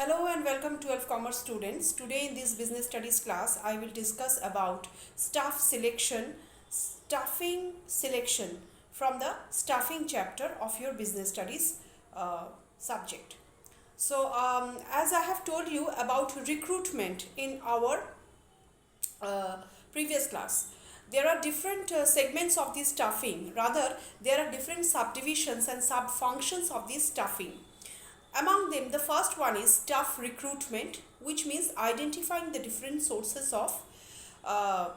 Hello and welcome 12th Commerce students. Today in this business studies class, I will discuss about staffing selection from the staffing chapter of your business studies subject. As I have told you about recruitment in our uh, previous class, there are different segments of this staffing. Rather, there are different subdivisions and sub-functions of this staffing. Among them, the first one is staff recruitment, which means identifying the different sources of uh,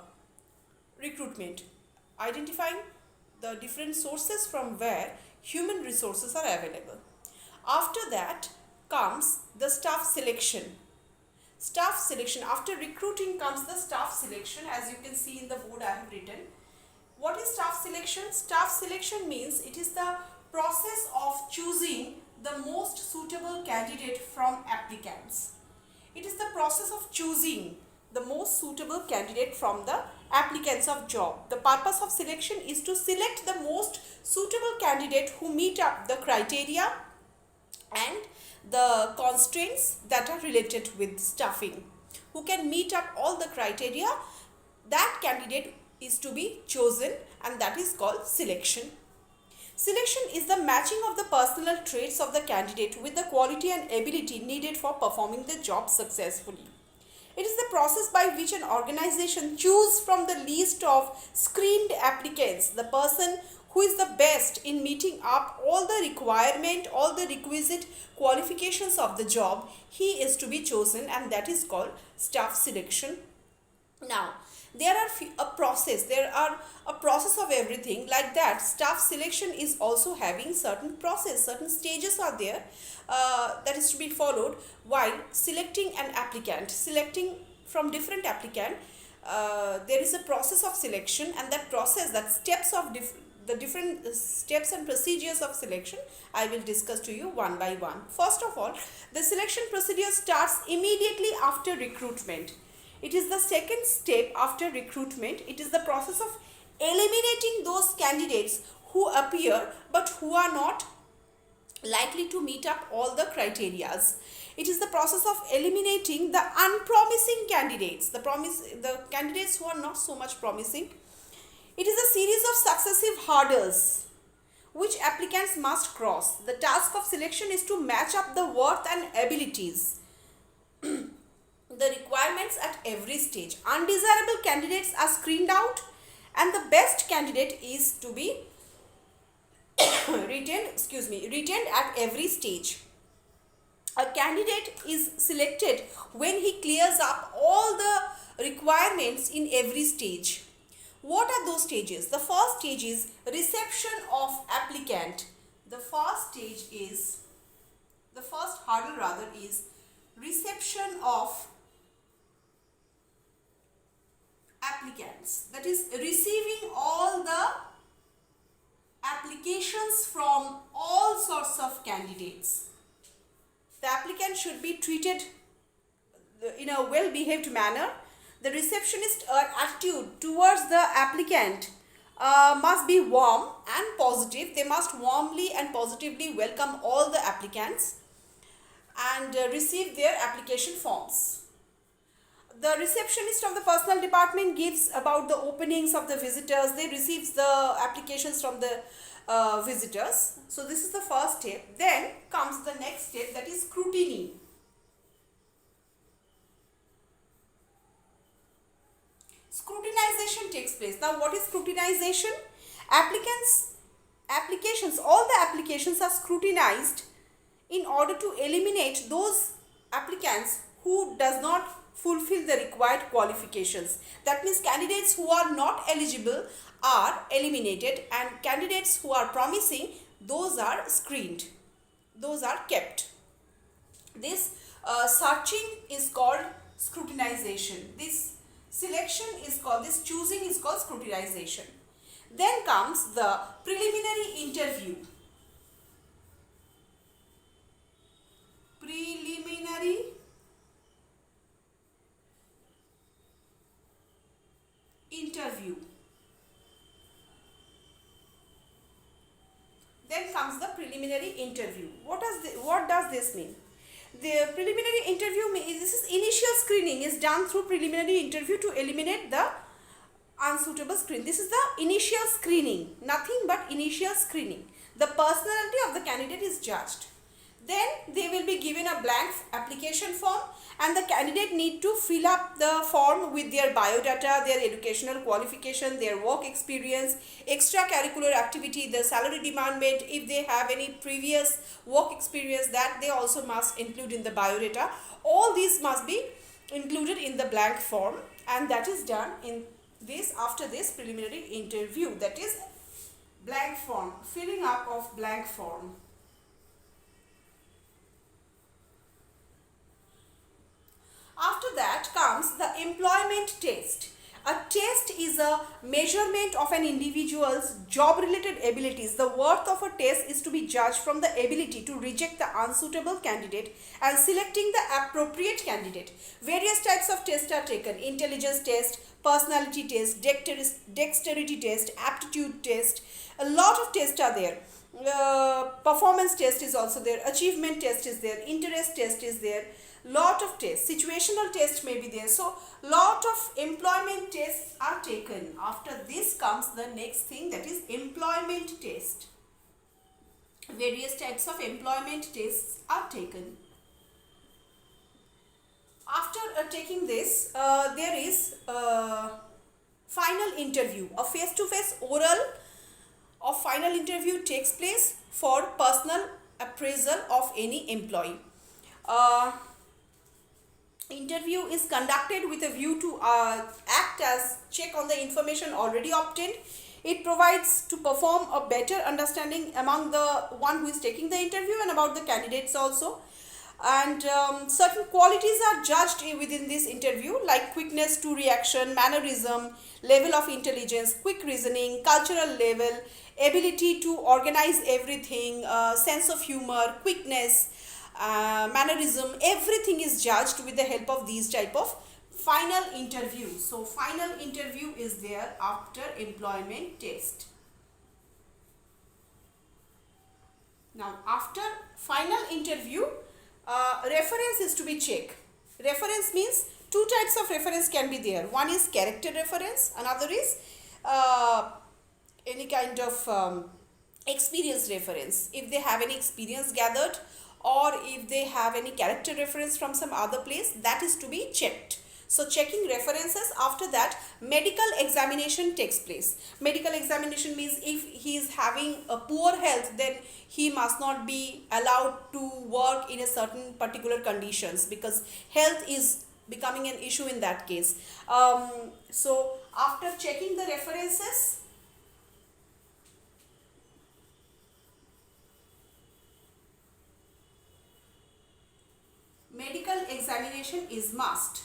recruitment, identifying the different sources from where human resources are available. After that comes the staff selection. Staff selection, after recruiting comes the staff selection, as you can see in the board I have written. What is staff selection? Staff selection means it is the process of choosing the most suitable candidate from applicants. It is the process of choosing the most suitable candidate from the applicants of job. The purpose of selection is to select the most suitable candidate who meet up the criteria and the constraints that are related with staffing. Who can meet up all the criteria, that candidate is to be chosen, and that is called selection. Selection is the matching of the personal traits of the candidate with the quality and ability needed for performing the job successfully. It is the process by which an organization chooses from the list of screened applicants the person who is the best in meeting up all the requisite qualifications of the job. He is to be chosen, and that is called staff selection. Now, there are a process of everything. Like that, staff selection is also having certain stages are there that is to be followed while selecting an applicant. Selecting from different applicant, there is a process of selection, and the different steps and procedures of selection I will discuss to you one by one. First of all, the selection procedure starts immediately after recruitment. It is the second step after recruitment. It is the process of eliminating those candidates who appear but who are not likely to meet up all the criterias. It is the process of eliminating the unpromising candidates, the candidates who are not so much promising. It is a series of successive hurdles which applicants must cross. The task of selection is to match up the worth and abilities, the requirements at every stage. Undesirable candidates are screened out, and the best candidate is to be retained at every stage. A candidate is selected when he clears up all the requirements in every stage. What are those stages? The first stage is reception of applicant. The first hurdle is reception of applicants. That is receiving all the applications from all sorts of candidates. The applicant should be treated in a well-behaved manner. The receptionist attitude towards the applicant must be warm and positive. They must warmly and positively welcome all the applicants and receive their application forms. The receptionist of the personnel department gives about the openings of the visitors. They receive the applications from the visitors. So this is the first step. Then comes the next step, that is scrutiny. Scrutinization takes place. Now, what is scrutinization? All the applications are scrutinized in order to eliminate those applicants who does not fulfill the required qualifications. That means candidates who are not eligible are eliminated, and candidates who are promising, those are screened. Those are kept. This searching is called scrutinization. This choosing is called scrutinization. Then comes the preliminary interview. Preliminary interview. Then comes the preliminary interview. What does this mean? the preliminary interview, this is initial screening is done through preliminary interview to eliminate the unsuitable screen. This is the initial screening, nothing but initial screening. The personality of the candidate is judged. Then they will be given a blank application form, and the candidate need to fill up the form with their biodata, their educational qualification, their work experience, extracurricular activity, the salary demandment. If they have any previous work experience, that they also must include in the biodata. All these must be included in the blank form, and that is done in this after this preliminary interview, that is blank form, filling up of blank form. After that comes the employment test. A test is a measurement of an individual's job-related abilities. The worth of a test is to be judged from the ability to reject the unsuitable candidate and selecting the appropriate candidate. Various types of tests are taken: intelligence test, personality test, dexterity test, aptitude test. A lot of tests are there. Performance test is also there, achievement test is there, interest test is there, lot of tests, situational test may be there. So lot of employment tests are taken. After this comes the next thing, that is employment test. Various types of employment tests are taken. After taking this, there is final interview. A face-to-face oral of final interview takes place for personal appraisal of any employee. Interview is conducted with a view to act as check on the information already obtained. It provides to perform a better understanding among the one who is taking the interview and about the candidates also. And certain qualities are judged within this interview, like quickness to reaction, mannerism, level of intelligence, quick reasoning, cultural level, ability to organize everything, sense of humor, quickness, mannerism. Everything is judged with the help of these type of final interview. So final interview is there after employment test. Now after final interview, reference is to be checked. Reference means two types of reference can be there. One is character reference, another is any kind of experience reference. If they have any experience gathered, or if they have any character reference from some other place, that is to be checked. So checking references. After that, medical examination takes place. Medical examination means if he is having a poor health, then he must not be allowed to work in a certain particular conditions, because health is becoming an issue in that case. So after checking the references, medical examination is must.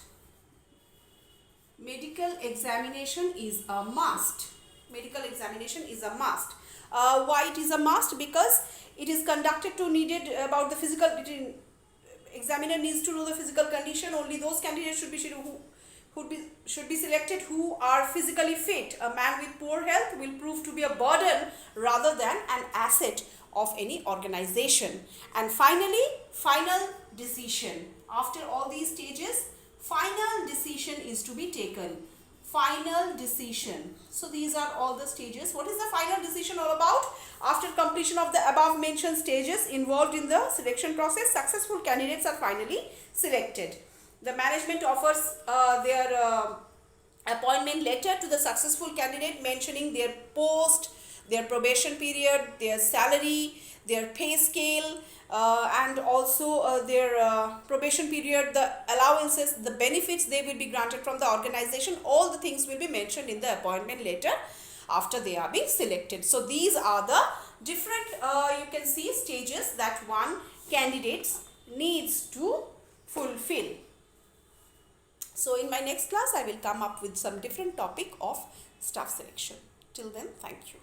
Medical examination is a must. Medical examination is a must. Why it is a must? Because it is conducted to needed about the physical. Examiner needs to know the physical condition. Only those candidates should be selected who are physically fit. A man with poor health will prove to be a burden rather than an asset of any organization. And finally, final decision. After all these stages, final decision is to be taken. Final decision. So these are all the stages. What is the final decision all about? After completion of the above mentioned stages involved in the selection process, successful candidates are finally selected. The management offers their appointment letter to the successful candidate, mentioning their post, their probation period, their salary, their pay scale, and also their probation period, the allowances, the benefits they will be granted from the organization. All the things will be mentioned in the appointment letter after they are being selected. So these are the different you can see stages that one candidate needs to fulfill. So in my next class I will come up with some different topic of staff selection. Till then, thank you.